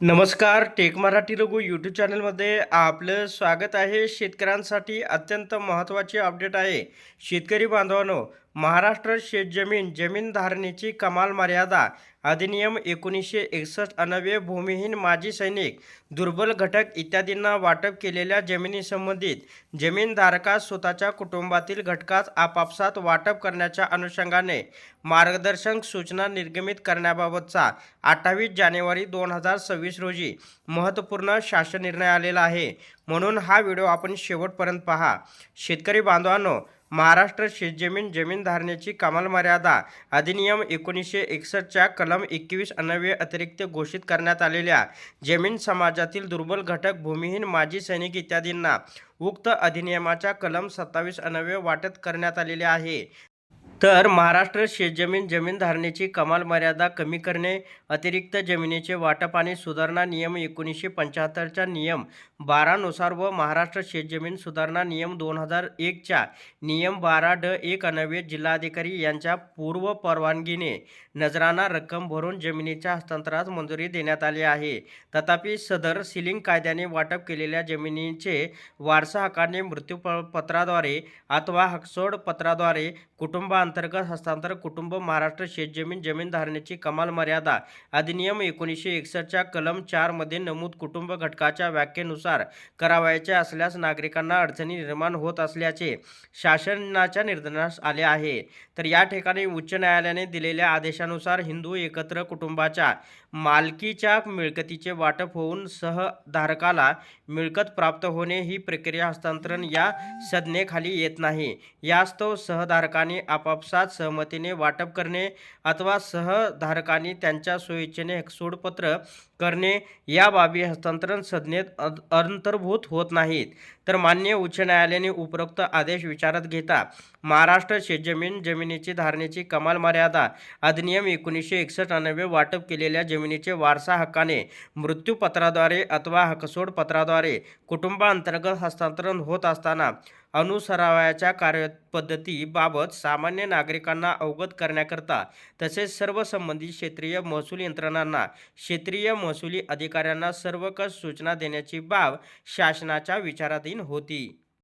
नमस्कार. टेक मराठी लघु यूट्यूब चॅनलमध्ये आपलं स्वागत आहे. शेतकऱ्यांसाठी अत्यंत महत्त्वाची अपडेट आहे. शेतकरी बांधवांनो, महाराष्ट्र शेतजमीन जमीन धारणेची कमाल मर्यादा अधिनियम 1961 अन्वये भूमिहीन माजी सैनिक, दुर्बल घटक इत्यादींना वाटप केलेल्या जमिनीसंबंधित जमीनधारकास स्वतःच्या कुटुंबातील घटकास आपापसात वाटप करण्याच्या अनुषंगाने मार्गदर्शक सूचना निर्गमित करण्याबाबतचा 28 जानेवारी 2026 रोजी महत्त्वपूर्ण शासन निर्णय आलेला आहे. म्हणून हा व्हिडिओ आपण शेवटपर्यंत पहा. शेतकरी बांधवांनो, महाराष्ट्र शेतजमीन जमीन धारणेची कमाल मर्यादा अधिनियम 1961च्या कलम 21 अन्वये अतिरिक्त घोषित करण्यात आलेल्या जमीन समाजातील दुर्बल घटक, भूमिहीन माजी सैनिक इत्यादींना उक्त अधिनियमाच्या कलम 27 अन्वये वाटप करण्यात आलेले आहे. तर महाराष्ट्र शेतजमीन जमीन धारणेची कमाल मर्यादा कमी करणे, अतिरिक्त जमिनीचे वाटप आणि सुधारणा नियम 1975च्या नियम 12 नुसार व महाराष्ट्र शेतजमीन सुधारणा नियम 2001च्या नियम 12(ड)(1) अन्वये जिल्हाधिकारी यांच्या पूर्व परवानगीने नजराना रक्कम भरून जमिनीच्या हस्तांतरास मंजुरी देण्यात आली आहे. तथापि सदर सीलिंग कायद्याने वाटप केलेल्या जमिनीचे वारसा हक्काने मृत्यूपत्राद्वारे अथवा हकसोड पत्राद्वारे कुटुंबांतर्गत हस्तांतर कुटुंब महाराष्ट्र शेतजमीन जमीन धारणेची कमाल मर्यादा अधिनियम 1961च्या कलम 4 मध्ये नमूद कुटुंब घटकाच्या व्याख्येनुसार करावयाचे असल्यास नागरिकांना अडचणी निर्माण होत असल्याचे शासनाच्या निर्देशास आले आहे. तर या ठिकाणी उच्च न्यायालयाने दिलेल्या आदेशानुसार हिंदू एकत्र कुटुंबाच्या मालकीच्या मिळकतीचे वाटप होऊन सहधारकाला मिळकत प्राप्त होणे ही प्रक्रिया हस्तांतरण या संज्ञेखाली येत नाही. यास्तव सहधारकांनी आपापसात सहमतीने वाटप करणे अथवा सहधारकांनी त्यांच्या सोयीचेने हकसोडपत्र करणे या बाबी हस्तांतरण संज्ञेत अंतर्भूत होत नाहीत. तर मान्य उच्च न्यायालयाने उपरोक्त आदेश विचारात घेता महाराष्ट्र शेतजमीन जमिनीची धारणेची कमाल मर्यादा अधिनियम 1961 अन्वये वाटप केलेल्या जमिनीचे वारसा हक्काने मृत्यूपत्राद्वारे अथवा हकसोड पत्राद्वारे कुटुंबांतर्गत हस्तांतरण होत असताना अनुसरावयाच्या कार्यपद्धतीबाबत सामान्य नागरिकांना अवगत करण्याकरता तसेच सर्व संबंधित क्षेत्रीय महसूल यंत्रणांना क्षेत्रीय महसुली अधिकाऱ्यांना सर्वकष सूचना देण्याची बाब शासनाच्या विचाराधीन होती.